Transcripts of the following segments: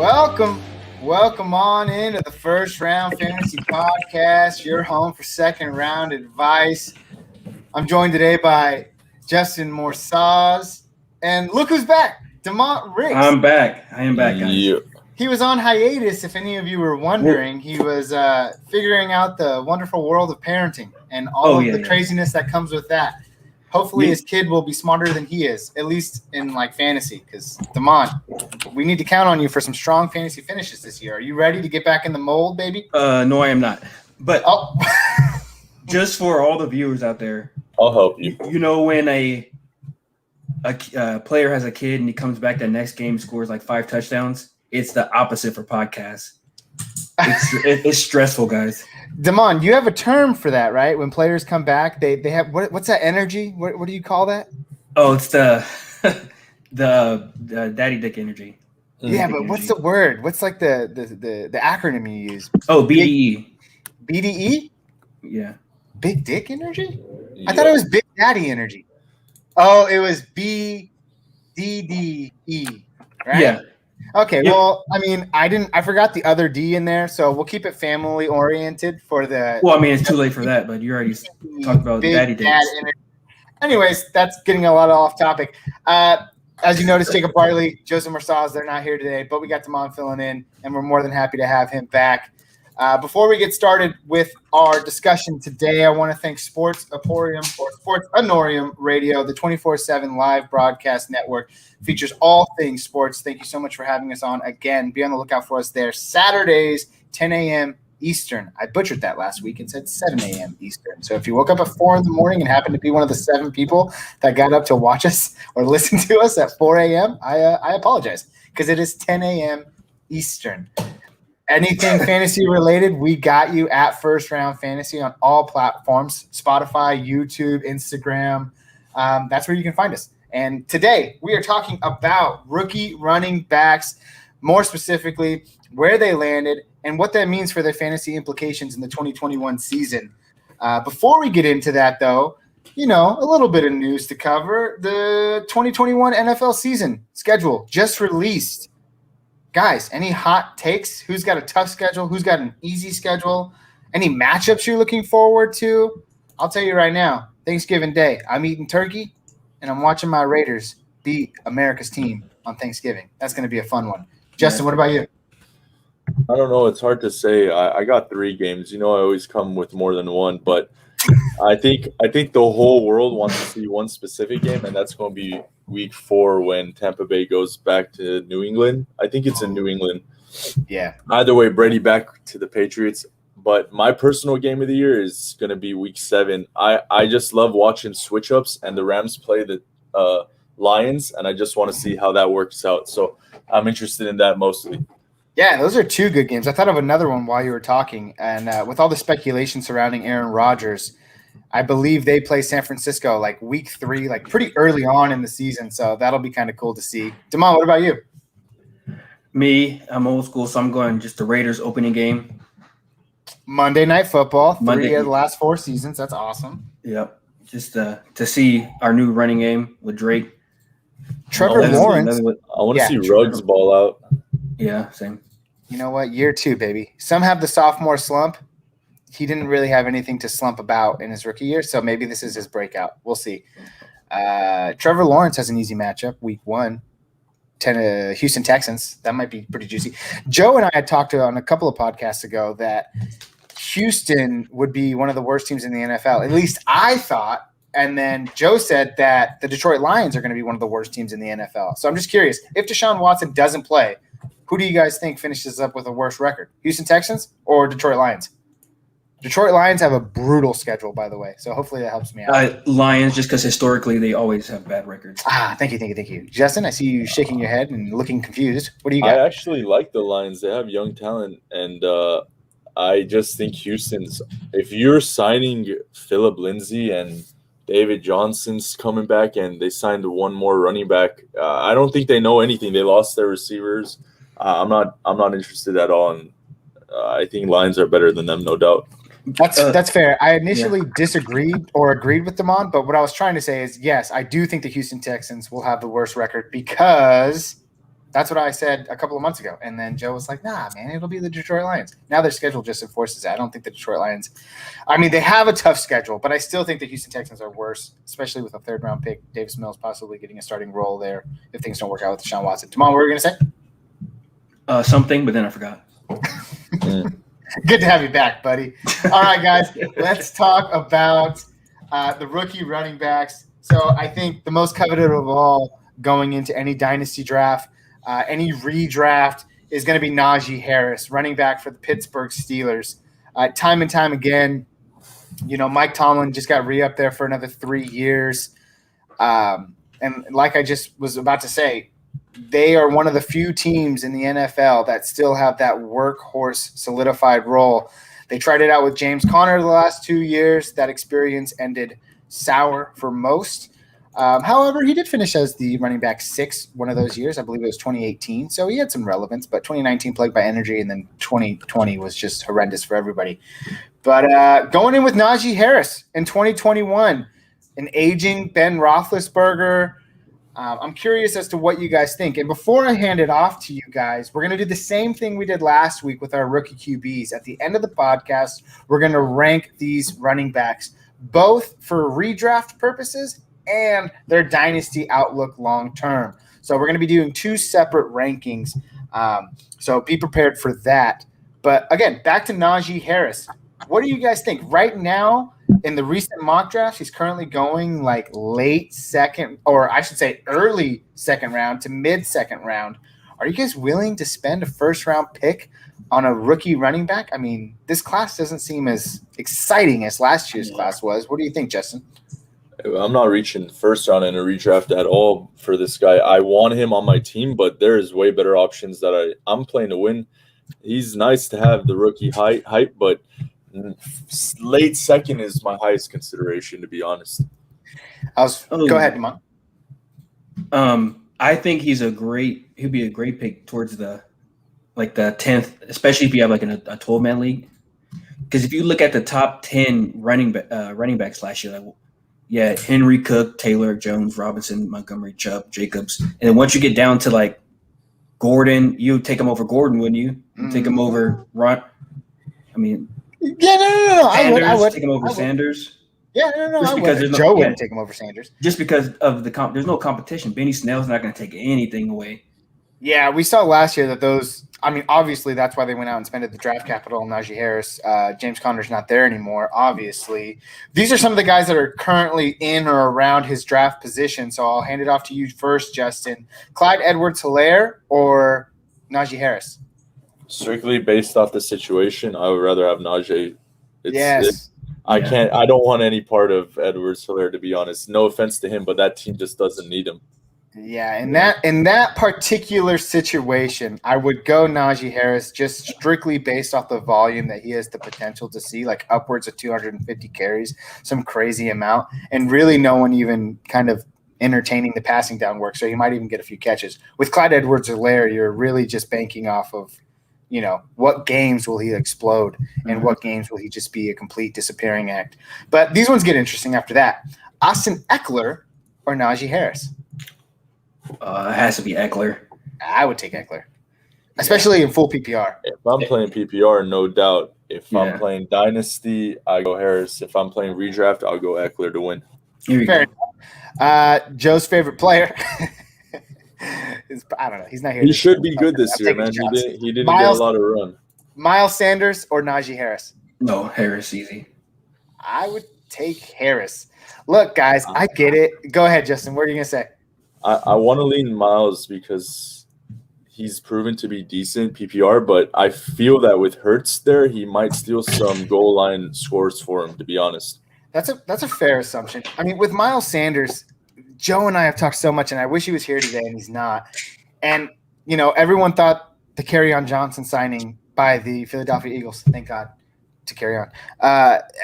Welcome on into the First Round Fantasy Podcast, your home for second round advice. I'm joined today by Justin Morsaz, and look who's back, DeMont Riggs. I am back, guys. Yeah. He was on hiatus, if any of you were wondering. He was figuring out the wonderful world of parenting and all of the craziness that comes with that. Hopefully his kid will be smarter than he is, at least in like fantasy. Because DeMont, we need to count on you for some strong fantasy finishes this year. Are you ready to get back in the mold, baby? No, I am not. But just for all the viewers out there, I'll help you. You know when a player has a kid and he comes back that next game, scores like 5 touchdowns? It's the opposite for podcasts. It's stressful, guys. DeMont, you have a term for that, right? When players come back, they have what's that energy? What do you call that? Oh, it's the daddy dick energy. Yeah, but what's the word? What's like the acronym you use? Oh, BDE. BDE? Yeah. Big dick energy? Yeah. I thought it was big daddy energy. Oh, it was BDDE, right? Yeah. Okay, well, I mean, I forgot the other D in there, so we'll keep it family oriented for the. Well, I mean, it's too late for that, but you already talked about daddy dicks. Anyways, that's getting a lot off topic. As you noticed, Jacob Bartley, Joseph Morsaz, they're not here today, but we got Damon filling in, and we're more than happy to have him back. Before we get started with our discussion today, I want to thank Sports Emporium or Sports Honorium Radio, the 24/7 live broadcast network. Features all things sports. Thank you so much for having us on again. Be on the lookout for us there. Saturdays, 10 a.m. Eastern. I butchered that last week and said 7 a.m. Eastern. So if you woke up at 4 in the morning and happened to be one of the 7 people that got up to watch us or listen to us at 4 a.m., I apologize because it is 10 a.m. Eastern. Anything fantasy related, we got you at First Round Fantasy on all platforms, Spotify, YouTube, Instagram. That's where you can find us. And today we are talking about rookie running backs, more specifically where they landed and what that means for their fantasy implications in the 2021 season. Before we get into that, though, a little bit of news to cover. The 2021 NFL season schedule just released. Guys, any hot takes? Who's got a tough schedule? Who's got an easy schedule? Any matchups you're looking forward to? I'll tell you right now, Thanksgiving Day, I'm eating turkey, and I'm watching my Raiders beat America's team on Thanksgiving. That's going to be a fun one. Justin, what about you? I don't know. It's hard to say. I got 3 games. I always come with more than one, but I think the whole world wants to see one specific game, and that's going to be Week 4 when Tampa Bay goes back to New England. I think it's in New England. Yeah. Either way, Brady back to the Patriots. But my personal game of the year is going to be Week 7. I just love watching switch-ups, and the Rams play the Lions, and I just want to see how that works out. So I'm interested in that mostly. Yeah, those are 2 good games. I thought of another one while you were talking, and with all the speculation surrounding Aaron Rodgers, I believe they play San Francisco like Week 3, like pretty early on in the season, so that'll be kind of cool to see. Damon, what about you? Me, I'm old school, so I'm going just the Raiders opening game. Monday Night Football, 3 of the last 4 seasons. That's awesome. Yep, just to see our new running game with Drake. Trevor Lawrence. I want to see Ruggs ball out. Yeah, same. You know what? Year 2, baby. Some have the sophomore slump. He didn't really have anything to slump about in his rookie year, so maybe this is his breakout. We'll see. Trevor Lawrence has an easy matchup, Week 1. Houston Texans. That might be pretty juicy. Joe and I had talked on a couple of podcasts ago that Houston would be one of the worst teams in the NFL. At least I thought. And then Joe said that the Detroit Lions are going to be one of the worst teams in the NFL. So I'm just curious, if Deshaun Watson doesn't play, who do you guys think finishes up with a worse record? Houston Texans or Detroit Lions? Detroit Lions have a brutal schedule, by the way, so hopefully that helps me out. Lions, just because historically they always have bad records. Thank you. Justin, I see you shaking your head and looking confused. What do you got? I actually like the Lions. They have young talent, and I just think Houston's – if you're signing Phillip Lindsay and David Johnson's coming back and they signed one more running back, I don't think they know anything. They lost their receivers. I'm not interested at all, and I think Lions are better than them, no doubt. That's fair. I initially disagreed or agreed with Damon, but what I was trying to say is, yes, I do think the Houston Texans will have the worst record because That's what I said a couple of months ago. And then Joe was like, nah, man, it'll be the Detroit Lions. Now their schedule just enforces that. I don't think the Detroit Lions – I mean, they have a tough schedule, but I still think the Houston Texans are worse, especially with a third-round pick. Davis Mills possibly getting a starting role there if things don't work out with Deshaun Watson. Jamal, what were you going to say? Something, but then I forgot. Good to have you back, buddy. All right, guys, let's talk about the rookie running backs. So I think the most coveted of all going into any dynasty draft, any redraft, is going to be Najee Harris, running back for the Pittsburgh Steelers. Time and time again, Mike Tomlin just got re-up there for another 3 years. And like I just was about to say, they are one of the few teams in the NFL that still have that workhorse solidified role. They tried it out with James Conner the last 2 years. That experience ended sour for most. However, he did finish as the running back 6 one of those years. I believe it was 2018. So he had some relevance, but 2019 plagued by injury, and then 2020 was just horrendous for everybody. But going in with Najee Harris in 2021, an aging Ben Roethlisberger. I'm curious as to what you guys think. And before I hand it off to you guys, we're going to do the same thing we did last week with our rookie QBs. At the end of the podcast, we're going to rank these running backs, both for redraft purposes and their dynasty outlook long term. So we're going to be doing 2 separate rankings. So be prepared for that. But again, back to Najee Harris. What do you guys think? Right now, in the recent mock drafts, he's currently going like late second, or I should say early second round to mid second round. Are you guys willing to spend a first round pick on a rookie running back? I mean, this class doesn't seem as exciting as last year's class was. What do you think, Justin? I'm not reaching first round in a redraft at all for this guy. I want him on my team, but there's way better options that I'm playing to win. He's nice to have the rookie hype, but late second is my highest consideration, to be honest. Go ahead, Mom. I think he'll be a great pick towards the 10th, especially if you have like a 12-man league. Because if you look at the top 10 running backs last year, Henry, Cook, Taylor, Jones, Robinson, Montgomery, Chubb, Jacobs, and then once you get down to like Gordon, you take him over Gordon, wouldn't you? Take him over Ron. I mean. Yeah, no. I would take him over Sanders. Yeah, no. Just because Joe wouldn't take him over Sanders. Just because of there's no competition. Benny Snell's not going to take anything away. Yeah, we saw last year that those. I mean, obviously that's why they went out and spent the draft capital on Najee Harris. James Conner's not there anymore. Obviously, these are some of the guys that are currently in or around his draft position. So I'll hand it off to you first, Justin. Clyde Edwards-Helaire or Najee Harris? Strictly based off the situation, I would rather have Najee. I don't want any part of Edwards-Helaire, to be honest. No offense to him, but that team just doesn't need him. Yeah, in that particular situation, I would go Najee Harris just strictly based off the volume that he has the potential to see, like upwards of 250 carries, some crazy amount, and really no one even kind of entertaining the passing down work, so he might even get a few catches. With Clyde Edwards-Helaire, you're really just banking off of what games will he explode and what games will he just be a complete disappearing act. But these ones get interesting after that. Austin Eckler or Najee Harris? It has to be Eckler. I would take Eckler, especially in full PPR. If I'm playing PPR, no doubt. If I'm playing Dynasty, I go Harris. If I'm playing Redraft, I'll go Eckler to win. Fair enough. Joe's favorite player. I don't know. He's not here. He should be good this year, man. He didn't get a lot of run. Miles Sanders or Najee Harris? No, Harris easy. I would take Harris. Look, guys, I get it. Go ahead, Justin. What are you going to say? I want to lean Miles because he's proven to be decent PPR, but I feel that with Hurts there, he might steal some goal line scores for him, to be honest. That's a fair assumption. I mean, with Miles Sanders, Joe and I have talked so much, and I wish he was here today, and he's not. And, everyone thought the Kerryon Johnson signing by the Philadelphia Eagles, thank God, to carry on.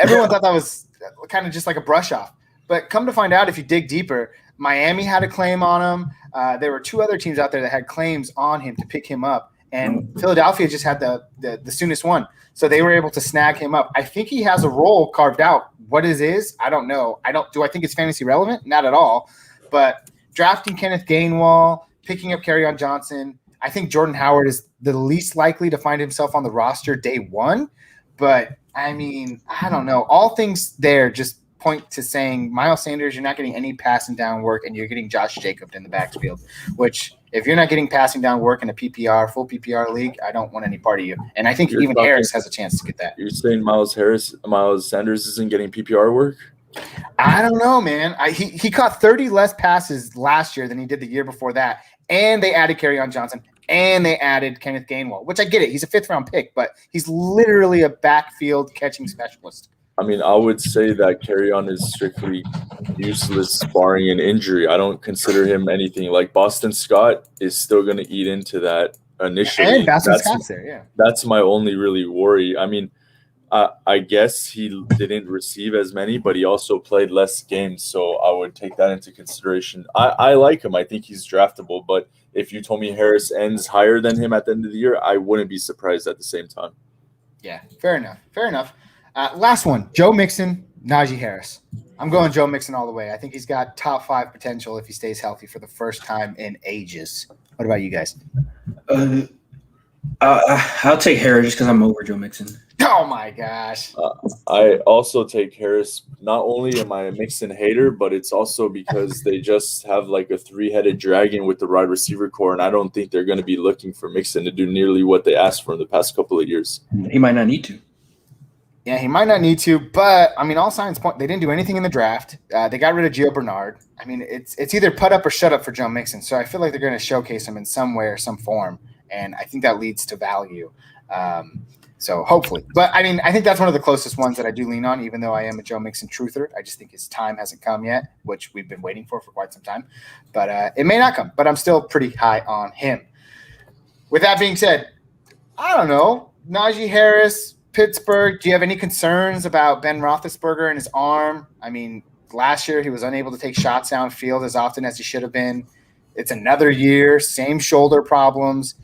Everyone thought that was kind of just like a brush off. But come to find out, if you dig deeper, Miami had a claim on him. There were 2 other teams out there that had claims on him to pick him up. And Philadelphia just had the soonest one. So they were able to snag him up. I think he has a role carved out. What it is, I don't know. Do I think it's fantasy relevant? Not at all. But drafting Kenneth Gainwell, picking up Kerryon Johnson. I think Jordan Howard is the least likely to find himself on the roster day one. But, I mean, I don't know. All things there just point to saying, Miles Sanders, you're not getting any passing down work, and you're getting Josh Jacobs in the backfield, which if you're not getting passing down work in a PPR, full PPR league, I don't want any part of you. And I think even Harris has a chance to get that. You're saying Miles Sanders isn't getting PPR work? I don't know, man. He caught 30 less passes last year than he did the year before that, and they added Kerryon Johnson, and they added Kenneth Gainwell, which I get it. He's a fifth-round pick, but he's literally a backfield catching specialist. I mean, I would say that Kerryon is strictly useless barring an injury. I don't consider him anything. Like Boston Scott is still going to eat into that initially. And Boston Scott's there, yeah. That's my only really worry. I mean, I guess he didn't receive as many, but he also played less games, so I would take that into consideration. I like him. I think he's draftable, but if you told me Harris ends higher than him at the end of the year, I wouldn't be surprised at the same time. Yeah, fair enough. Last one, Joe Mixon, Najee Harris. I'm going Joe Mixon all the way. I think he's got top 5 potential if he stays healthy for the first time in ages. What about you guys? I'll take Harris just because I'm over Joe Mixon. Oh, my gosh. I also take Harris. Not only am I a Mixon hater, but it's also because they just have like a 3-headed dragon with the wide receiver core, and I don't think they're going to be looking for Mixon to do nearly what they asked for in the past couple of years. He might not need to. Yeah, he might not need to, but, I mean, all signs point – they didn't do anything in the draft. They got rid of Gio Bernard. I mean, it's either put up or shut up for Joe Mixon, so I feel like they're going to showcase him in some way or some form, and I think that leads to value. So hopefully. But, I mean, I think that's one of the closest ones that I do lean on, even though I am a Joe Mixon truther. I just think his time hasn't come yet, which we've been waiting for quite some time. But it may not come, but I'm still pretty high on him. With that being said, I don't know. Najee Harris – Pittsburgh, do you have any concerns about Ben Roethlisberger and his arm? I mean, last year he was unable to take shots downfield as often as he should have been. It's another year, same shoulder problems.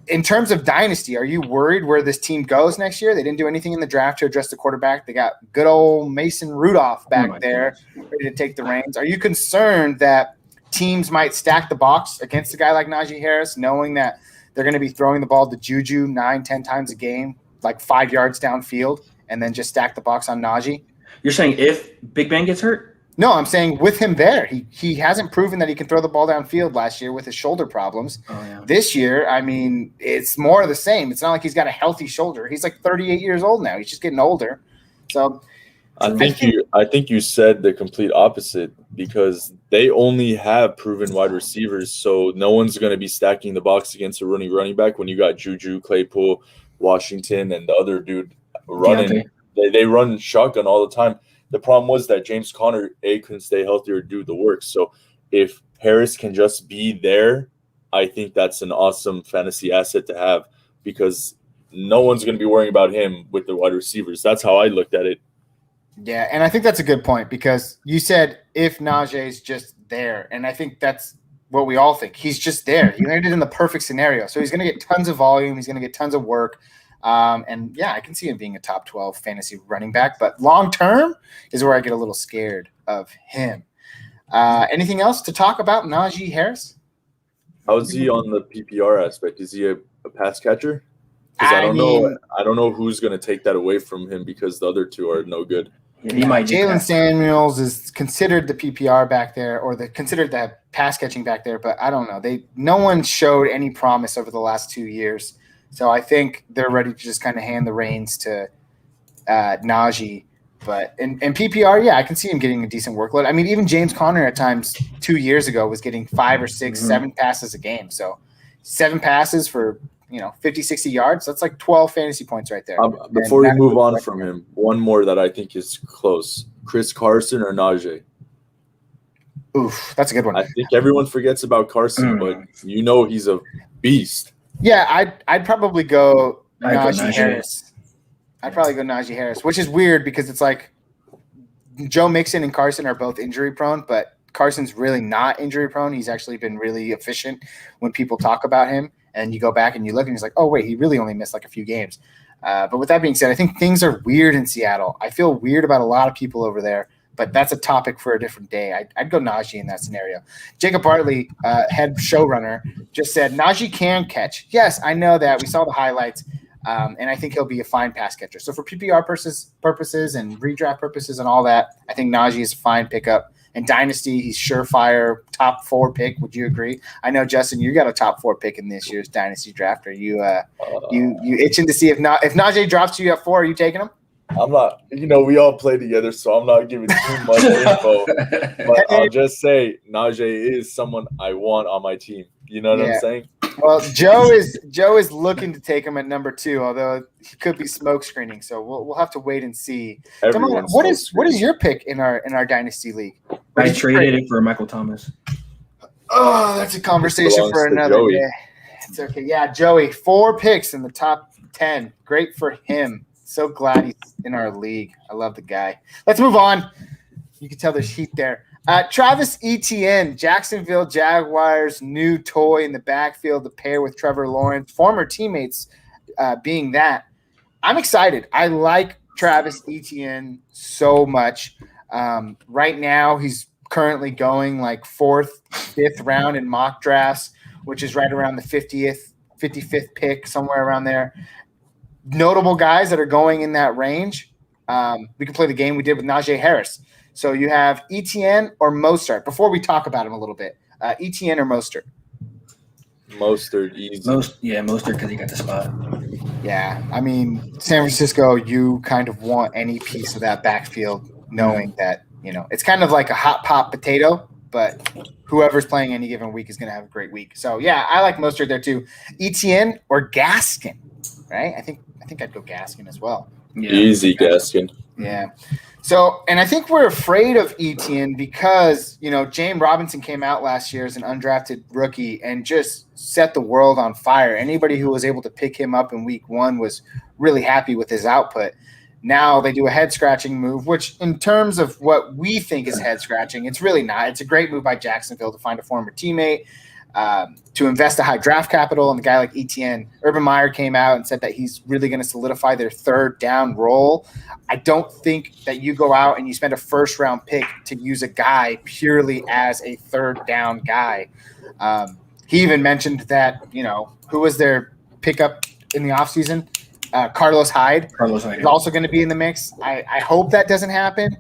In terms of dynasty, are you worried where this team goes next year? They didn't do anything in the draft to address the quarterback. They got good old Mason Rudolph back there ready to take the reins. Are you concerned that teams might stack the box against a guy like Najee Harris, knowing that they're going to be throwing the ball to Juju 9-10 times a game, like 5 yards downfield, and then just stack the box on Najee? You're saying if Big Ben gets hurt? No, I'm saying with him there. He hasn't proven that he can throw the ball downfield last year with his shoulder problems. Oh, yeah. This year, I mean, it's more of the same. It's not like he's got a healthy shoulder. He's like 38 years old now. He's just getting older. So I think you said the complete opposite, because they only have proven wide receivers, so no one's going to be stacking the box against a running back when you got Juju, Claypool, Washington, and the other dude running. They run shotgun all the time. The problem was that James Conner couldn't stay healthy or do the work. So if Harris can just be there, I think that's an awesome fantasy asset to have, because no one's going to be worrying about him with the wide receivers. That's how I looked at it. Yeah, and I think that's a good point, because you said if Najee's just there, and I think that's what we all think. He's just there. He landed in the perfect scenario. So he's going to get tons of volume. He's going to get tons of work. And, yeah, I can see him being a top 12 fantasy running back. But long-term is where I get a little scared of him. Anything else to talk about Najee Harris? How is he on the PPR aspect? Is he a pass catcher? Because I don't know who's going to take that away from him, because the other two are no good. Jalen Samuels is considered the PPR back there, or considered the pass catching back there, but I don't know. No one showed any promise over the last 2 years, so I think they're ready to just kind of hand the reins to Najee. But in PPR, yeah, I can see him getting a decent workload. I mean, even James Conner at times 2 years ago was getting 5 or 6, 7 passes a game. So 7 passes for 50, 60 yards. That's like 12 fantasy points right there. Before we move on from him, one more that I think is close. Chris Carson or Najee? Oof, that's a good one. I think everyone forgets about Carson, but he's a beast. Yeah, I'd probably go Najee Harris. I'd probably go Najee Harris, which is weird because it's like Joe Mixon and Carson are both injury prone, but Carson's really not injury prone. He's actually been really efficient when people talk about him. And you go back and you look and he's like, oh, wait, he really only missed like a few games. But with that being said, I think things are weird in Seattle. I feel weird about a lot of people over there. but that's a topic for a different day. I'd go Najee in that scenario. Jacob Bartley, head showrunner, just said Najee can catch. Yes, I know that. We saw the highlights, and I think he'll be a fine pass catcher. So for PPR purposes and redraft purposes and all that, I think Najee is a fine pickup. And Dynasty, he's surefire top 4 pick. Would you agree? I know, Justin, you got a top 4 pick in this year's Dynasty draft. Are you you itching to see if Najee drops to you at 4? Are you taking him? I'm not. We all play together, so I'm not giving too much info. But I'll just say Najee is someone I want on my team. You know what I'm saying? Well, Joe is looking to take him at number 2, although he could be smoke screening. So we'll have to wait and see. What is your pick in our Dynasty league? I traded it for Michael Thomas. Oh, that's a conversation for another day. It's okay. Yeah, Joey, 4 picks in the top 10. Great for him. So glad he's in our league. I love the guy. Let's move on. You can tell there's heat there. Travis Etienne, Jacksonville Jaguars' new toy in the backfield to pair with Trevor Lawrence, former teammates being that. I'm excited. I like Travis Etienne so much. Right now, he's currently going like 4th, 5th round in mock drafts, which is right around the 55th pick, somewhere around there. Notable guys that are going in that range. We can play the game we did with Najee Harris. So you have Etienne or Mostert. Before we talk about him a little bit, Etienne or Mostert? Mostert, easy. Mostert because he got the spot. Yeah, I mean, San Francisco, you kind of want any piece of that backfield, knowing that, it's kind of like a hot pot potato, but whoever's playing any given week is going to have a great week. So, yeah, I like Mostert there too. Etienne or Gaskin, right? I think I'd go Gaskin as well. Yeah. Easy Gaskin. Yeah. So, and I think we're afraid of Etienne because, James Robinson came out last year as an undrafted rookie and just set the world on fire. Anybody who was able to pick him up in week 1 was really happy with his output. Now they do a head-scratching move, which in terms of what we think is head-scratching, it's really not. It's a great move by Jacksonville to find a former teammate, to invest a high draft capital in a guy like Etienne. Urban Meyer came out and said that he's really going to solidify their 3rd down role. I don't think that you go out and you spend a 1st-round pick to use a guy purely as a 3rd down guy. He even mentioned that, who was their pickup in the offseason? Carlos Hyde. Is also going to be in the mix. I hope that doesn't happen,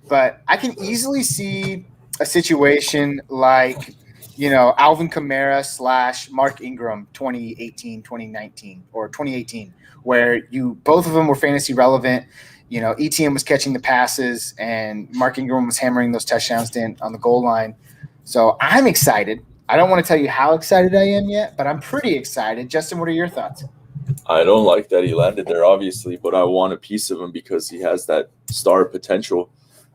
but I can easily see a situation like – Alvin Kamara / Mark Ingram 2018, 2019, or 2018, where both of them were fantasy relevant. Etienne was catching the passes and Mark Ingram was hammering those touchdowns on the goal line. So I'm excited. I don't want to tell you how excited I am yet, but I'm pretty excited. Justin, what are your thoughts? I don't like that he landed there, obviously, but I want a piece of him because he has that star potential.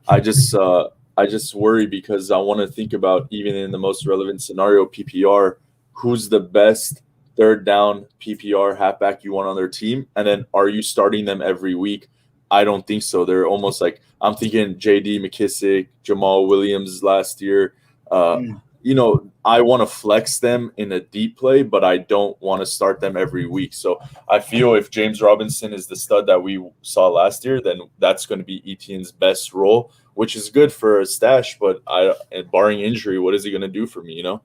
I just worry because I want to think about, even in the most relevant scenario, PPR, who's the best 3rd down PPR halfback you want on their team? And then are you starting them every week? I don't think so. They're almost like, I'm thinking J.D. McKissick, Jamal Williams last year. I want to flex them in a deep play, but I don't want to start them every week. So I feel if James Robinson is the stud that we saw last year, then that's going to be Etienne's best role, which is good for a stash. But barring injury, what is he going to do for me? No.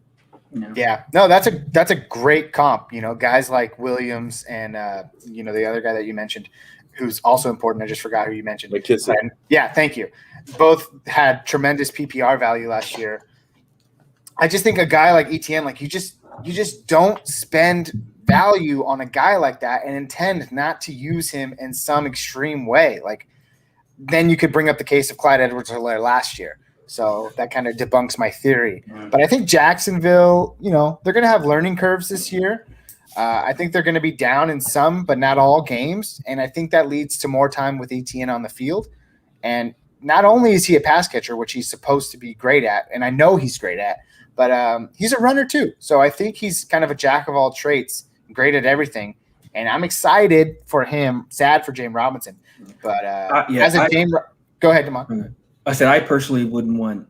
Yeah, no, that's a great comp. Guys like Williams and the other guy that you mentioned, who's also important. I just forgot who you mentioned. McKissick. Yeah, thank you. Both had tremendous PPR value last year. I just think a guy like Etienne, like you just don't spend value on a guy like that and intend not to use him in some extreme way. Like then you could bring up the case of Clyde Edwards-Helaire last year. So that kind of debunks my theory. But I think Jacksonville, they're going to have learning curves this year. I think they're going to be down in some, but not all games. And I think that leads to more time with Etienne on the field. And not only is he a pass catcher, which he's supposed to be great at, and I know he's great at, but he's a runner too. So I think he's kind of a jack of all trades, great at everything. And I'm excited for him, sad for James Robinson. But go ahead, Damon. I said I personally wouldn't want,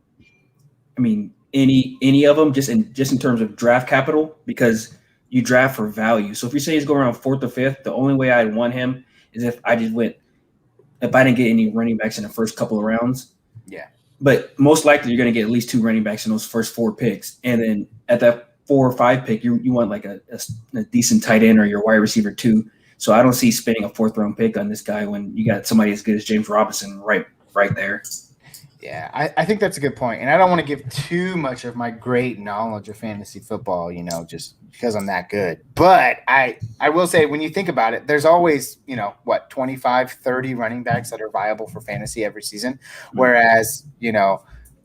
any of them just in terms of draft capital, because you draft for value. So if you say he's going around 4th or 5th, the only way I'd want him is if I didn't get any running backs in the first couple of rounds. Yeah. But most likely you're going to get at least 2 running backs in those first 4 picks. And then at that 4 or 5 pick, you want like a decent tight end or your wide receiver too. So I don't see spending a 4th round pick on this guy when you got somebody as good as James Robinson right there. Yeah, I think that's a good point. And I don't want to give too much of my great knowledge of fantasy football, just because I'm that good. But I will say, when you think about it, there's always, 25, 30 running backs that are viable for fantasy every season. Whereas,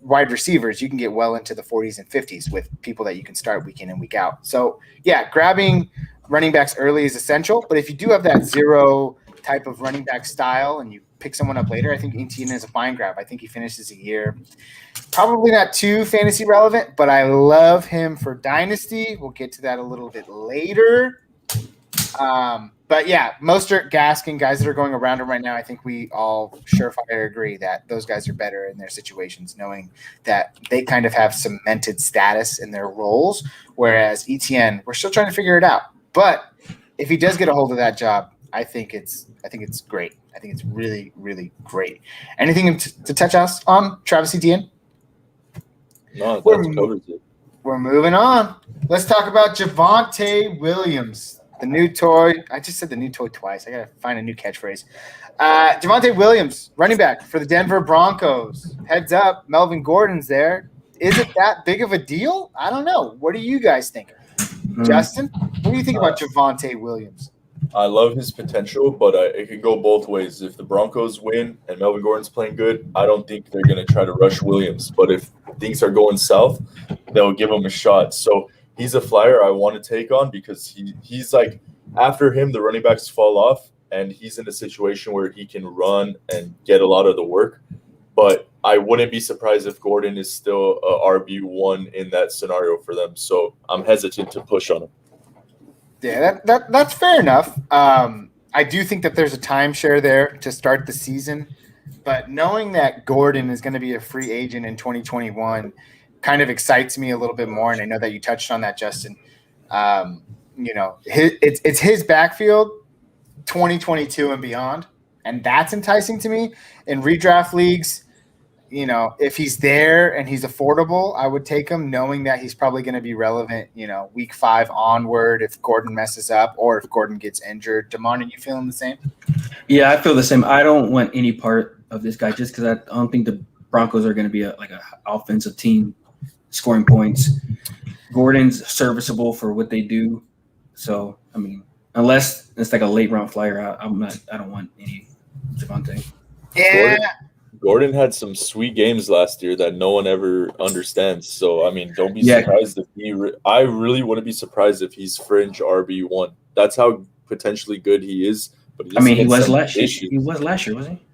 wide receivers, you can get well into the 40s and 50s with people that you can start week in and week out. So, yeah, grabbing running backs early is essential. But if you do have that zero type of running back style and you pick someone up later, I think Etienne is a fine grab. I think he finishes a year. Probably not too fantasy relevant, but I love him for Dynasty. We'll get to that a little bit later. But yeah, Mostert, Gaskin, guys that are going around him right now, I think we all surefire agree that those guys are better in their situations, knowing that they kind of have cemented status in their roles, whereas Etienne, we're still trying to figure it out. But if he does get a hold of that job, I think it's great. I think it's really, really great. Anything to touch us on, Travis Etienne? No, that covers it. We're moving on. Let's talk about Javonte Williams, the new toy. I just said the new toy twice. I got to find a new catchphrase. Javonte Williams, running back for the Denver Broncos. Heads up, Melvin Gordon's there. Is it that big of a deal? I don't know. What do you guys think? Justin, what do you think about Javonte Williams? I love his potential, but it could go both ways. If the Broncos win and Melvin Gordon's playing good, I don't think they're going to try to rush Williams. But if things are going south, they'll give him a shot. So he's a flyer I want to take on because he's like, after him, the running backs fall off, and he's in a situation where he can run and get a lot of the work. But I wouldn't be surprised if Gordon is still a RB1 in that scenario for them. So I'm hesitant to push on him. Yeah, that's fair enough. I do think that there's a timeshare there to start the season, but knowing that Gordon is going to be a free agent in 2021 kind of excites me a little bit more. And I know that you touched on that, Justin. It's his backfield 2022 and beyond, and that's enticing to me. In redraft leagues, if he's there and he's affordable, I would take him knowing that he's probably going to be relevant, week 5 onward if Gordon messes up or if Gordon gets injured. Damon, are you feeling the same? Yeah, I feel the same. I don't want any part of this guy just because I don't think the Broncos are going to be a offensive team scoring points. Gordon's serviceable for what they do. So, I mean, unless it's like a late round flyer, I don't want any Javonte. Yeah. Gordon had some sweet games last year that no one ever understands. So, I mean, don't be surprised if I really wouldn't be surprised if he's fringe RB1. That's how potentially good he is. But he was last year. He was last year, wasn't he?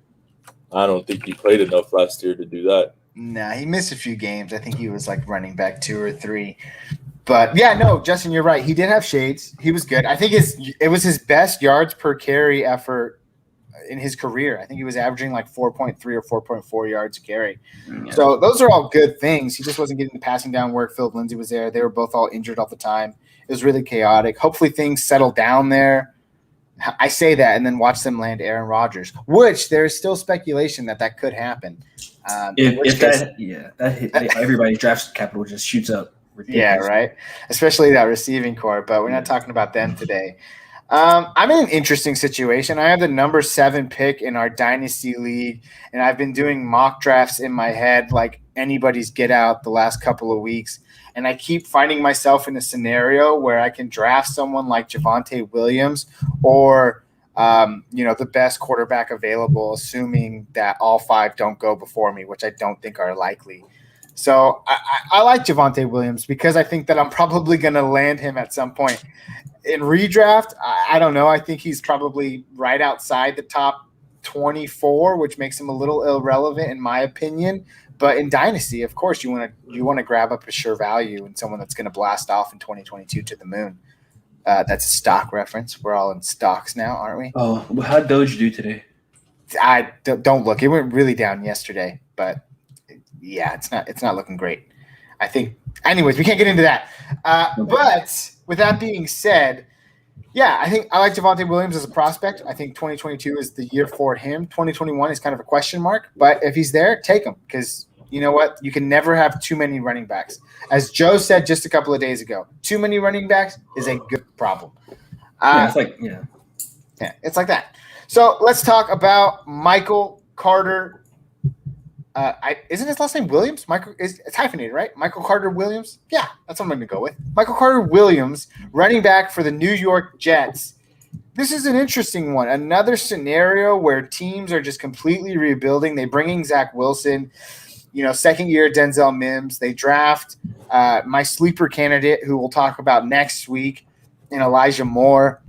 I don't think he played enough last year to do that. Nah, he missed a few games. I think he was like running back 2 or 3. But yeah, no, Justin, you're right. He did have shades. He was good. I think it was his best yards per carry effort in his career. I think he was averaging like 4.3 or 4.4 yards a carry. Yeah. So those are all good things. He just wasn't getting the passing down work. Philip Lindsay was there. They were both all injured all the time. It was really chaotic. Hopefully things settle down there. I say that and then watch them land Aaron Rodgers, which there's still speculation that could happen. Everybody's draft capital just shoots up. Ridiculous. Yeah, right. Especially that receiving core, but we're not talking about them today. I'm in an interesting situation. I have the number 7 pick in our dynasty league, and I've been doing mock drafts in my head like anybody's get out the last couple of weeks. And I keep finding myself in a scenario where I can draft someone like Javonte Williams or, the best quarterback available, assuming that all 5 don't go before me, which I don't think are likely. So I like Javonte Williams because I think that I'm probably going to land him at some point. In redraft, I don't know. I think he's probably right outside the top 24, which makes him a little irrelevant in my opinion. But in Dynasty, of course, you want to grab up a sure value and someone that's going to blast off in 2022 to the moon. That's a stock reference. We're all in stocks now, aren't we? Oh, well, how'd Doge do today? I don't look. It went really down yesterday, but yeah, it's not looking great. I think. Anyways, we can't get into that. But with that being said, Yeah, I think I like Javonte Williams as a prospect. I think 2022 is the year for him. 2021 is kind of a question mark, but if he's there, take him because you know what? You can never have too many running backs. As Joe said just a couple of days ago, too many running backs is a good problem. Yeah, It's like that. So let's talk about Michael Carter. Isn't his last name Williams? It's hyphenated, right? Michael Carter Williams. Yeah, that's what I'm going to go with. Michael Carter Williams, running back for the New York Jets. This is an interesting one. Another scenario where teams are just completely rebuilding. They bring in Zach Wilson, second year Denzel Mims. They draft my sleeper candidate, who we'll talk about next week, in Elijah Moore.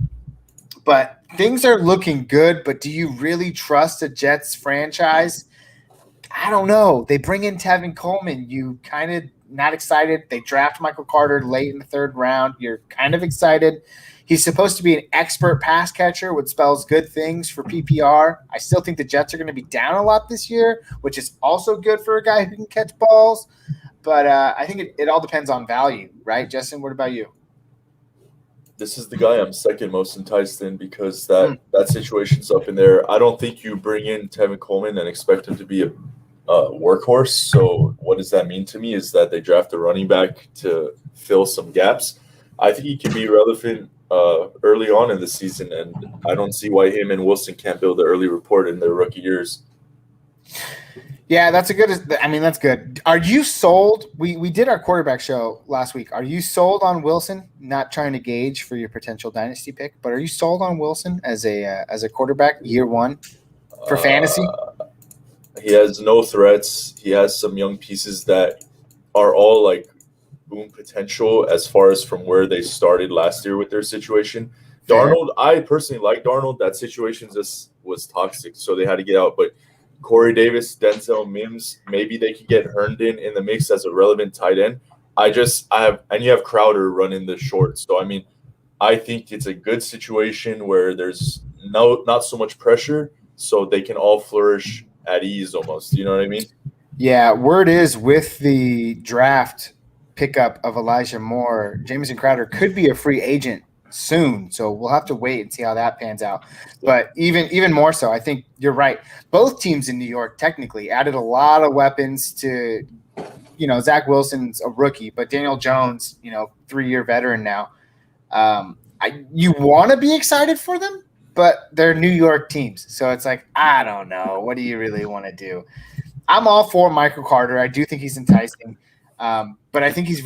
But things are looking good. But do you really trust a Jets franchise? I don't know. They bring in Tevin Coleman. You kind of not excited. They draft Michael Carter late in the third round. You're kind of excited. He's supposed to be an expert pass catcher, which spells good things for PPR. I still think the Jets are going to be down a lot this year, which is also good for a guy who can catch balls. But I think it all depends on value, right? Justin, what about you? This is the guy I'm second most enticed in because that situation's up in there. I don't think you bring in Tevin Coleman and expect him to be a workhorse. So what does that mean to me is that they draft a running back to fill some gaps. I think he can be relevant early on in the season, and I don't see why him and Wilson can't build an early report in their rookie years. Yeah, that's good. Are you sold? We did our quarterback show last week. Are you sold on Wilson? Not trying to gauge for your potential dynasty pick, but are you sold on Wilson as a quarterback year one for fantasy? He has no threats. He has some young pieces that are all like boom potential as far as from where they started last year with their situation. Darnold, I personally like Darnold. That situation just was toxic, so they had to get out. But Corey Davis, Denzel Mims, maybe they could get Herndon in the mix as a relevant tight end. And you have Crowder running the short. So, I mean, I think it's a good situation where there's not so much pressure, so they can all flourish at ease almost. You know what I mean? Yeah, word is with the draft pickup of Elijah Moore, Jamison Crowder could be a free agent soon. So we'll have to wait and see how that pans out. But even more so, I think you're right. Both teams in New York technically added a lot of weapons to, Zach Wilson's a rookie, but Daniel Jones, 3-year veteran now. You want to be excited for them, but they're New York teams. So it's like, I don't know. What do you really want to do? I'm all for Michael Carter. I do think he's enticing. But I think he's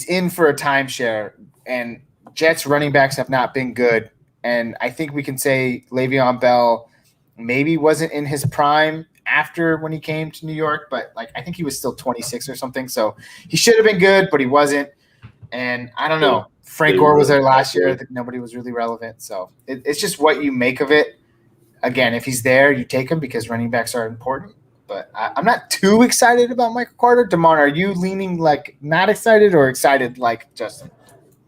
in for a timeshare, and Jets running backs have not been good. And I think we can say Le'Veon Bell maybe wasn't in his prime after when he came to New York, but I think he was still 26 or something. So he should have been good, but he wasn't. And I don't know. Frank Gore was there last year. Nobody was really relevant. So it's just what you make of it. Again, if he's there, you take him because running backs are important. But I'm not too excited about Michael Carter. Damon, are you leaning not excited or excited like Justin?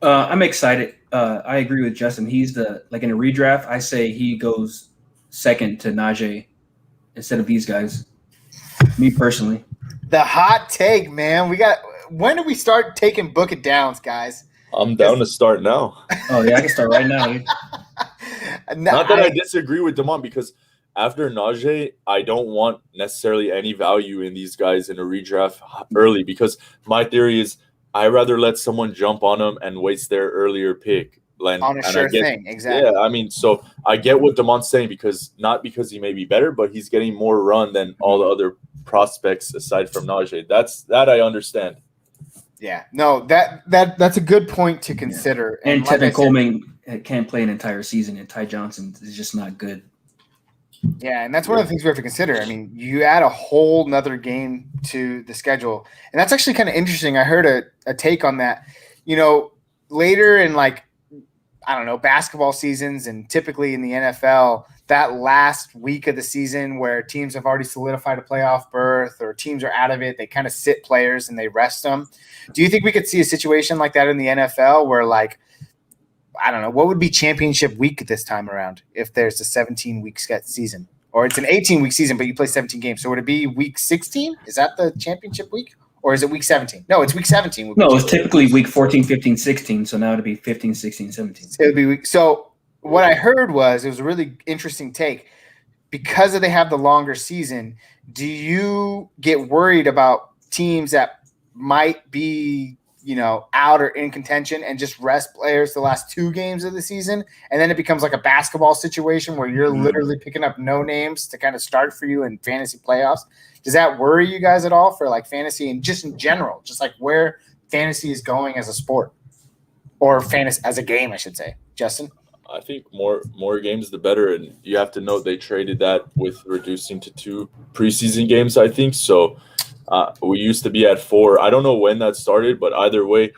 I'm excited. I agree with Justin. He's in a redraft, I say he goes second to Najee instead of these guys. Me personally. The hot take, man. When do we start taking book it downs, guys? I'm down to start now. Oh yeah, I can start right now. Not that I disagree with Damon, because after Najee, I don't want necessarily any value in these guys in a redraft early, because my theory is I rather let someone jump on them and waste their earlier pick. On a sure thing, exactly. Yeah, I mean, so I get what Damon's saying, not because he may be better, but he's getting more run than all the other prospects aside from Najee. That I understand. Yeah, no, that's a good point to consider. Yeah. And Tevin Coleman can't play an entire season, and Ty Johnson is just not good. Yeah, and that's one of the things we have to consider. I mean, you add a whole nother game to the schedule, and that's actually kind of interesting. I heard a take on that. Later in basketball seasons, and typically in the NFL, that last week of the season where teams have already solidified a playoff berth or teams are out of it, they kind of sit players and they rest them. Do you think we could see a situation like that in the NFL where what would be championship week this time around if there's a 17-week season, or it's an 18-week season, but you play 17 games? So would it be week 16? Is that the championship week? Or is it week 17? No, it's week 17. No, it's typically week 14, 15, 16. So now it'll be 15, 16, 17. It'll be week. So what I heard was, it was a really interesting take. Because they have the longer season, do you get worried about teams that might be, out or in contention and just rest players the last 2 games of the season? And then it becomes like a basketball situation where you're literally picking up no names to kind of start for you in fantasy playoffs. Does that worry you guys at all for like fantasy and just in general, just like where fantasy is going as a sport or fantasy as a game, I should say? Justin? I think more games the better, and you have to note they traded that with reducing to 2 preseason games, I think. So we used to be at 4. I don't know when that started, but either way,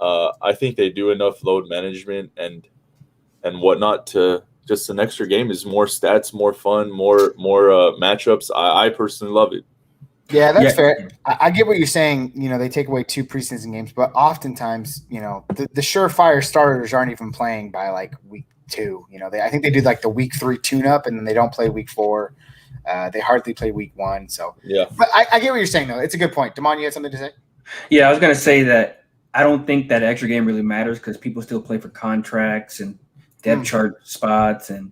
I think they do enough load management and whatnot to just an extra game is more stats, more fun, more matchups. I personally love it. Yeah, that's fair. I get what you're saying. They take away 2 preseason games, but oftentimes, the surefire starters aren't even playing by like week 2. I think they do like the week 3 tune-up, and then they don't play week 4. They hardly play week 1. So yeah, but I get what you're saying though. It's a good point. Damon, you had something to say? Yeah, I was gonna say that I don't think that extra game really matters because people still play for contracts and depth chart spots and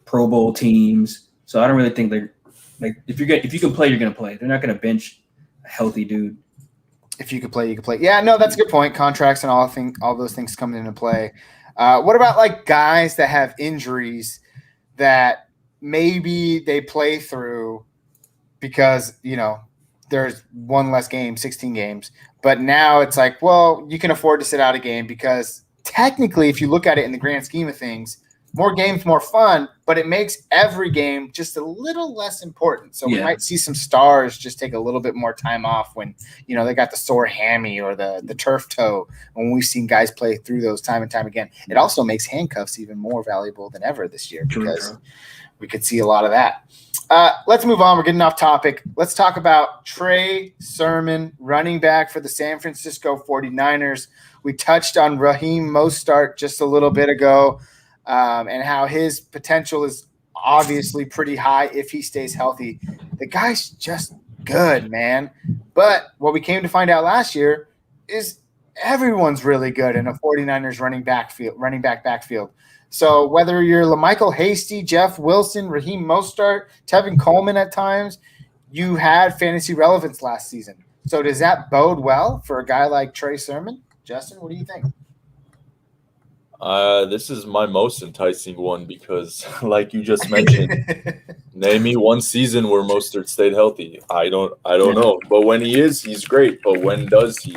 Pro Bowl teams. So I don't really think they're like if you can play, you're gonna play. They're not gonna bench a healthy dude. If you could play, you could play. Yeah, no, that's a good point. Contracts and all those things come into play. What about like guys that have injuries that maybe they play through because, there's 1 less game, 16 games, but now it's like, well, you can afford to sit out a game because technically, if you look at it in the grand scheme of things, more games, more fun, but it makes every game just a little less important. So we might see some stars just take a little bit more time off when, they got the sore hammy or the turf toe. When we've seen guys play through those time and time again, it also makes handcuffs even more valuable than ever this year because we could see a lot of that. Let's move on. We're getting off topic. Let's talk about Trey Sermon, running back for the San Francisco 49ers. We touched on Raheem Mostert just a little bit ago. And how his potential is obviously pretty high if he stays healthy. The guy's just good, man. But what we came to find out last year is everyone's really good in a 49ers running back backfield. So whether you're LaMichael Hasty, Jeff Wilson, Raheem Mostert, Tevin Coleman at times, you had fantasy relevance last season. So does that bode well for a guy like Trey Sermon? Justin, what do you think? This is my most enticing one because, like you just mentioned, name me one season where Mostert stayed healthy. I don't know. But when he is, he's great. But when does he?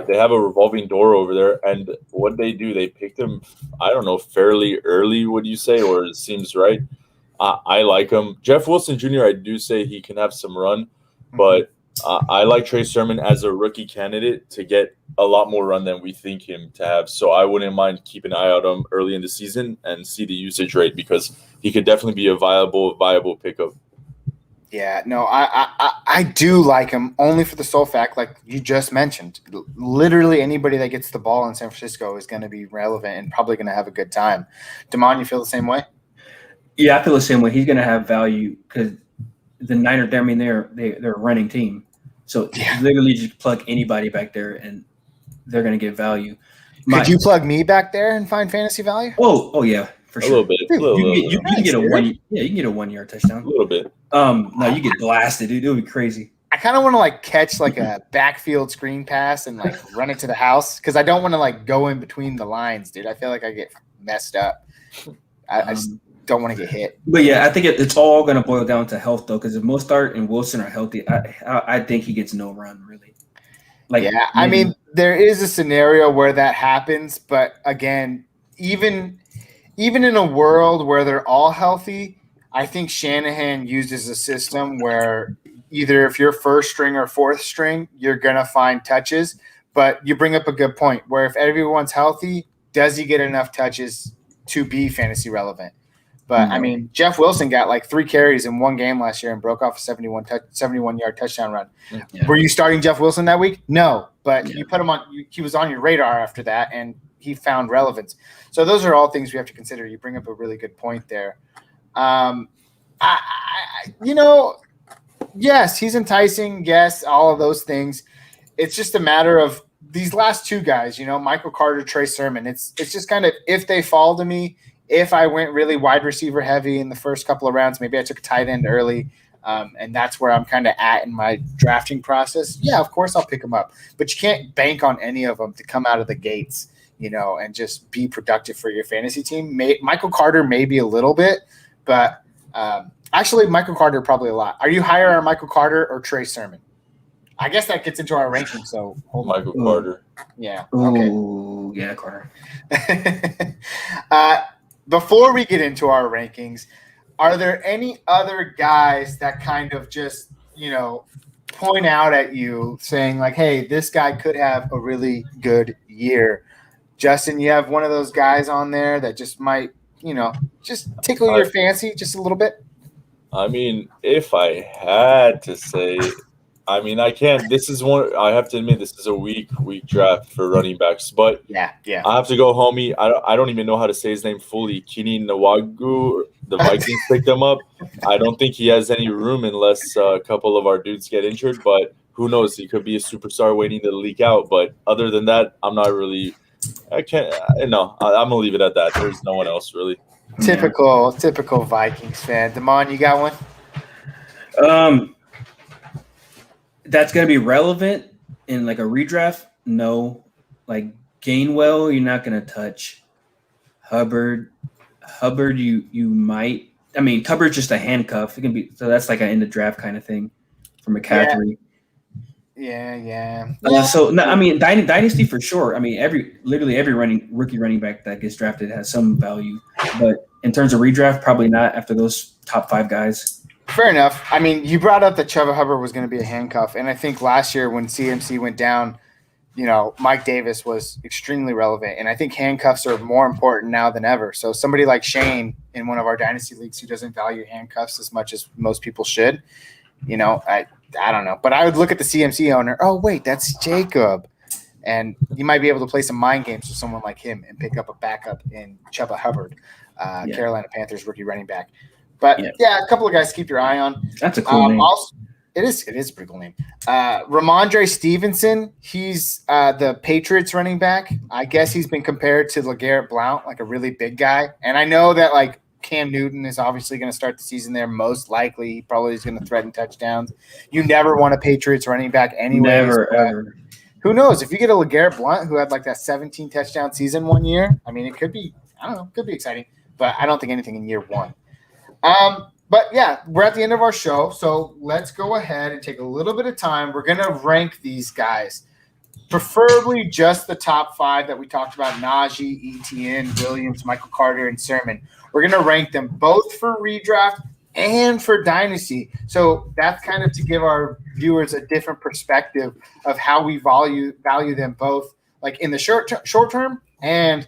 They have a revolving door over there, and what they do, they picked him. I don't know, fairly early. Would you say, or it seems right? I like him. Jeff Wilson Jr. I do say he can have some run, but I like Trey Sermon as a rookie candidate to get a lot more run than we think him to have. So I wouldn't mind keeping an eye out on him early in the season and see the usage rate because he could definitely be a viable pickup. Yeah, no, I do like him only for the sole fact, like you just mentioned, literally anybody that gets the ball in San Francisco is going to be relevant and probably going to have a good time. Damon, you feel the same way? Yeah, I feel the same way. He's going to have value because the Niners, they're a running team. So literally just plug anybody back there and they're going to get value. Could you plug me back there and find fantasy value? Oh yeah, for sure. A little bit. You can get a 1-yard touchdown. A little bit. No, you get blasted, dude. It would be crazy. I kind of want to like catch like a backfield screen pass and like run it to the house because I don't want to like go in between the lines, dude. I feel like I get messed up. I just don't want to get hit. But yeah, I think it's all going to boil down to health though, because if Mostert and Wilson are healthy, I think he gets no run really. I mean, there is a scenario where that happens, but again, even in a world where they're all healthy, I think Shanahan uses a system where either if you're first string or fourth string, you're going to find touches. But you bring up a good point where if everyone's healthy, does he get enough touches to be fantasy relevant? But, I mean, Jeff Wilson got like 3 carries in one game last year and broke off a 71-yard touchdown run. Yeah. Were you starting Jeff Wilson that week? No, but you put him on – he was on your radar after that, and he found relevance. So those are all things we have to consider. You bring up a really good point there. Yes, he's enticing. Yes, all of those things. it's just a matter of these last two guys, Michael Carter, Trey Sermon. It's just kind of if they fall to me, if I went really wide receiver heavy in the first couple of rounds, maybe I took a tight end early, and that's where I'm kind of at in my drafting process. Yeah, of course I'll pick them up, but you can't bank on any of them to come out of the gates, and just be productive for your fantasy team. Michael Carter maybe a little bit, but actually Michael Carter probably a lot. Are you higher on Michael Carter or Trey Sermon? I guess that gets into our ranking. So Michael Carter. Yeah. Okay. Ooh, yeah, Carter. Before we get into our rankings, are there any other guys that kind of just, point out at you saying like, hey, this guy could have a really good year? Justin, you have one of those guys on there that just might, just tickle your fancy just a little bit? I mean, if I had to say – I can't. This is one. I have to admit, this is a weak draft for running backs. But yeah, I have to go, homie. I don't even know how to say his name fully. Kini Nwagu. The Vikings picked him up. I don't think he has any room unless a couple of our dudes get injured. But who knows? He could be a superstar waiting to leak out. But other than that, I'm not really. I can't. No, I'm gonna leave it at that. There's no one else really. Typical Vikings fan. Damon, you got one? That's going to be relevant in like a redraft. No, like Gainwell, you're not going to touch. Hubbard, you might. I mean, Hubbard's just a handcuff. It can be so that's like an end of draft kind of thing for McCaffrey. Yeah. So no, I mean, dynasty for sure. I mean, literally every rookie running back that gets drafted has some value, but in terms of redraft, probably not after those top 5 guys. Fair enough. I mean, you brought up that Chuba Hubbard was going to be a handcuff, and I think last year when CMC went down, Mike Davis was extremely relevant, and I think handcuffs are more important now than ever. So somebody like Shane in one of our dynasty leagues who doesn't value handcuffs as much as most people should, I don't know. But I would look at the CMC owner. Oh, wait, that's Jacob. And you might be able to play some mind games with someone like him and pick up a backup in Chuba Hubbard, Carolina Panthers rookie running back. But, yeah, a couple of guys to keep your eye on. That's a cool name. Also, it is a pretty cool name. Ramondre Stevenson, he's the Patriots running back. I guess he's been compared to LeGarrette Blount, like a really big guy. And I know that, like, Cam Newton is obviously going to start the season there most likely. He probably is going to threaten touchdowns. You never want a Patriots running back anyway. Never, ever. Who knows? If you get a LeGarrette Blount who had, like, that 17-touchdown season one year, I mean, it could be – I don't know. Could be exciting. But I don't think anything in year one. But yeah, we're at the end of our show, so let's go ahead and take a little bit of time. We're going to rank these guys, preferably just the top 5 that we talked about: Najee, Etienne, Williams, Michael Carter, and Sermon. We're going to rank them both for redraft and for dynasty. So that's kind of to give our viewers a different perspective of how we value them both, like in the short term and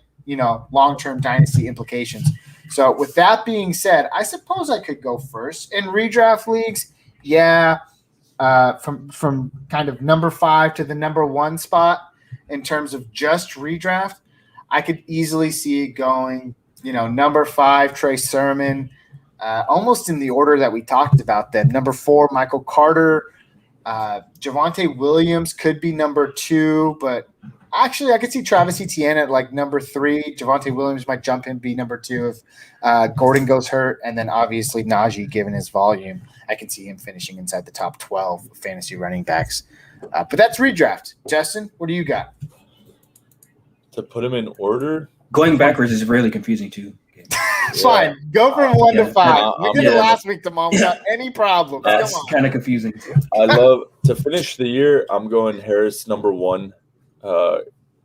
long-term dynasty implications. So with that being said, I suppose I could go first. In redraft leagues, from kind of number 5 to the number 1 spot in terms of just redraft, I could easily see it going, number 5, Trey Sermon, almost in the order that we talked about them. Number 4, Michael Carter. Javonte Williams could be number 2, but actually, I could see Travis Etienne at like number 3. Javonte Williams might jump in, be number 2 if Gordon goes hurt. And then obviously Najee, given his volume, I can see him finishing inside the top 12 fantasy running backs. But that's redraft. Justin, what do you got? To put him in order? Going backwards is really confusing too. Fine. Go from 1 to 5. We did it last week, Damon, without any problems. That's kind of confusing. I love to finish the year. I'm going Harris number 1.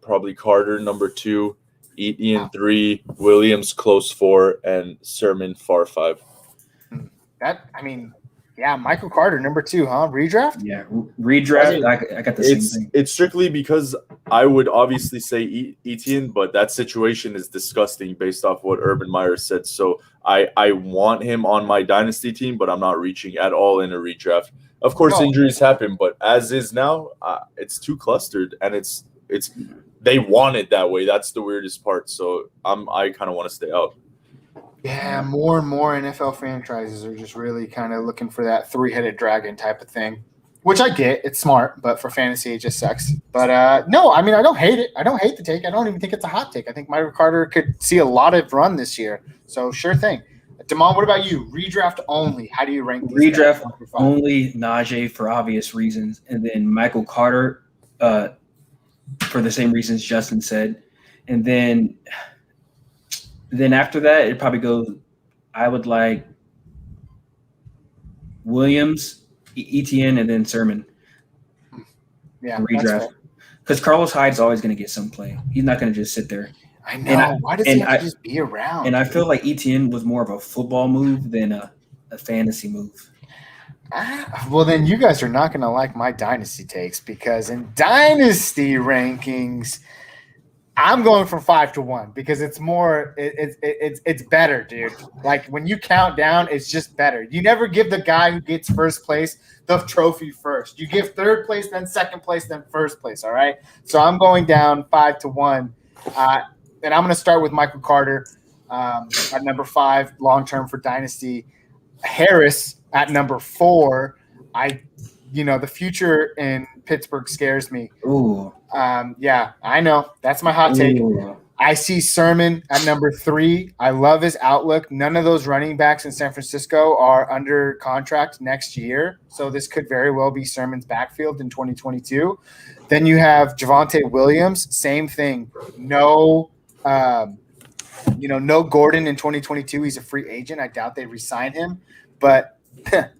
Probably Carter number 2, Etienne 3, Williams close 4, and Sermon far 5. Michael Carter number 2, huh? Redraft? Yeah, redraft. I got the same thing. It's strictly because I would obviously say Etienne, but that situation is disgusting based off what Urban Meyer said. So I want him on my dynasty team, but I'm not reaching at all in a redraft. Of course, injuries happen, but as is now, it's too clustered, and it's they want it that way. That's the weirdest part. So I kind of want to stay out. Yeah, more and more NFL franchises are just really kind of looking for that 3-headed dragon type of thing, which I get. It's smart, but for fantasy, it just sucks. But no, I mean, I don't hate it. I don't hate the take. I don't even think it's a hot take. I think Michael Carter could see a lot of run this year. So sure thing. Damon, what about you? Redraft only. How do you rank these Redraft guys? only, Najee for obvious reasons, and then Michael Carter for the same reasons Justin said. And then after that, it probably goes, I would like Williams, ETN, and then Sermon. Yeah, redraft. Because Carlos Hyde's always going to get some play. He's not going to just sit there. I know. Why does he have to just be around? And I feel like ETN was more of a football move than a fantasy move. Well, then you guys are not going to like my dynasty takes, because in dynasty rankings, I'm going from 5 to 1 because it's more. It's better, dude. Like when you count down, it's just better. You never give the guy who gets first place the trophy first. You give third place, then second place, then first place. All right. So I'm going down 5 to 1. And I'm going to start with Michael Carter at number 5, long term for dynasty. Harris at number 4. The future in Pittsburgh scares me. Ooh. Yeah, I know. That's my hot take. Ooh. I see Sermon at number 3. I love his outlook. None of those running backs in San Francisco are under contract next year, so this could very well be Sermon's backfield in 2022. Then you have Javonte Williams, same thing. No Gordon in 2022. He's a free agent. I doubt they re-sign him, but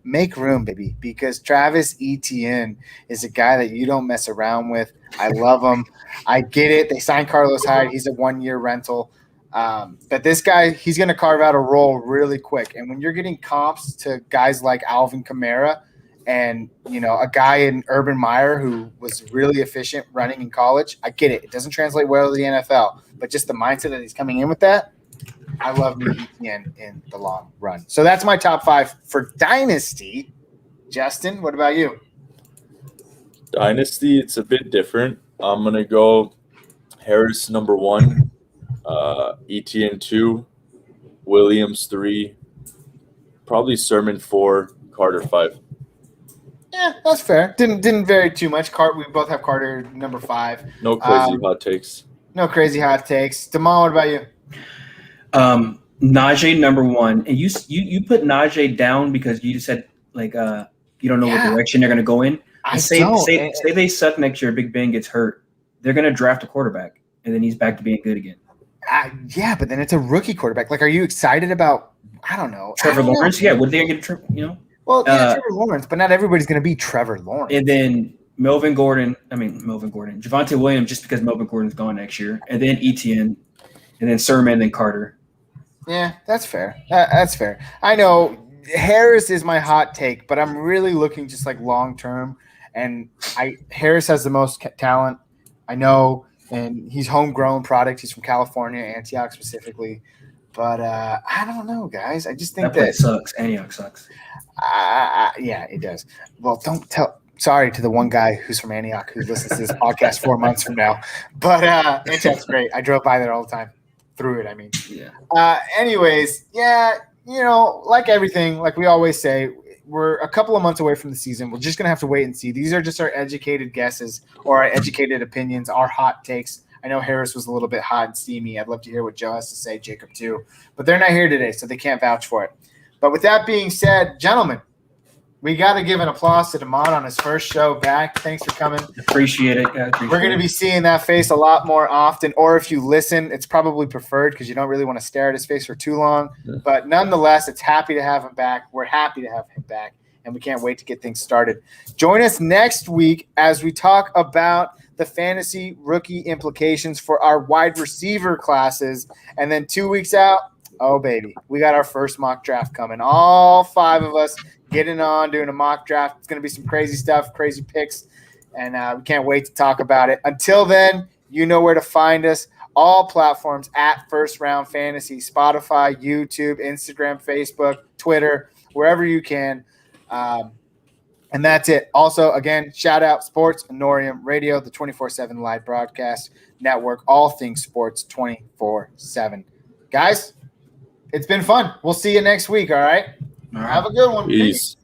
make room, baby, because Travis Etienne is a guy that you don't mess around with. I love him. I get it. They signed Carlos Hyde. He's a 1-year rental. But this guy, he's going to carve out a role really quick. And when you're getting comps to guys like Alvin Kamara and, a guy in Urban Meyer who was really efficient running in college, I get it. It doesn't translate well to the NFL. But just the mindset that he's coming in with that, I love me ETN in the long run. So that's my top 5 for Dynasty. Justin, what about you? Dynasty, it's a bit different. I'm going to go Harris number 1, ETN 2, Williams 3, probably Sermon 4, Carter 5. Yeah, that's fair. Didn't vary too much. We both have Carter number 5. No crazy hot takes. No crazy hot takes. Damon, what about you? Najee number 1, and you put Najee down because you said you don't know what direction they're going to go in. Say they suck next year. Big Ben gets hurt. They're going to draft a quarterback, and then he's back to being good again. Yeah, but then it's a rookie quarterback. Like, are you excited about? I don't know. Trevor Lawrence. Yeah, would they get Trevor? Well, yeah, Trevor Lawrence, but not everybody's going to be Trevor Lawrence. And then Melvin Gordon, Javonte Williams, just because Melvin Gordon's gone next year, and then ETN, and then Sermon, then Carter. Yeah, that's fair. That's fair. I know Harris is my hot take, but I'm really looking just like long term. And Harris has the most talent, I know, and he's homegrown product. He's from California, Antioch specifically. But I don't know, guys. I just think that sucks. Antioch sucks. Yeah, it does. Well, don't tell. Sorry to the one guy who's from Antioch who listens to this podcast 4 months from now. But Antioch's great. I drove by there all the time. Through it, I mean. Yeah. Anyways, yeah, like everything, like we always say, we're a couple of months away from the season. We're just going to have to wait and see. These are just our educated guesses or our educated opinions, our hot takes. I know Harris was a little bit hot and steamy. I'd love to hear what Joe has to say, Jacob too. But they're not here today, so they can't vouch for it. But with that being said, gentlemen, we got to give an applause to Damon on his first show back. Thanks for coming. Appreciate it. We're going to be seeing that face a lot more often. Or if you listen, it's probably preferred because you don't really want to stare at his face for too long. Yeah. But nonetheless, it's happy to have him back. We're happy to have him back, and we can't wait to get things started. Join us next week as we talk about the fantasy rookie implications for our wide receiver classes. And then 2 weeks out, oh, baby, we got our first mock draft coming. All 5 of us getting on, doing a mock draft. It's going to be some crazy stuff, crazy picks, and we can't wait to talk about it. Until then, you know where to find us. All platforms at First Round Fantasy, Spotify, YouTube, Instagram, Facebook, Twitter, wherever you can. And that's it. Also, again, shout out Sports Anorium Radio, the 24/7 live broadcast network, all things sports 24/7. Guys, it's been fun. We'll see you next week, all right? Have a good one. Peace.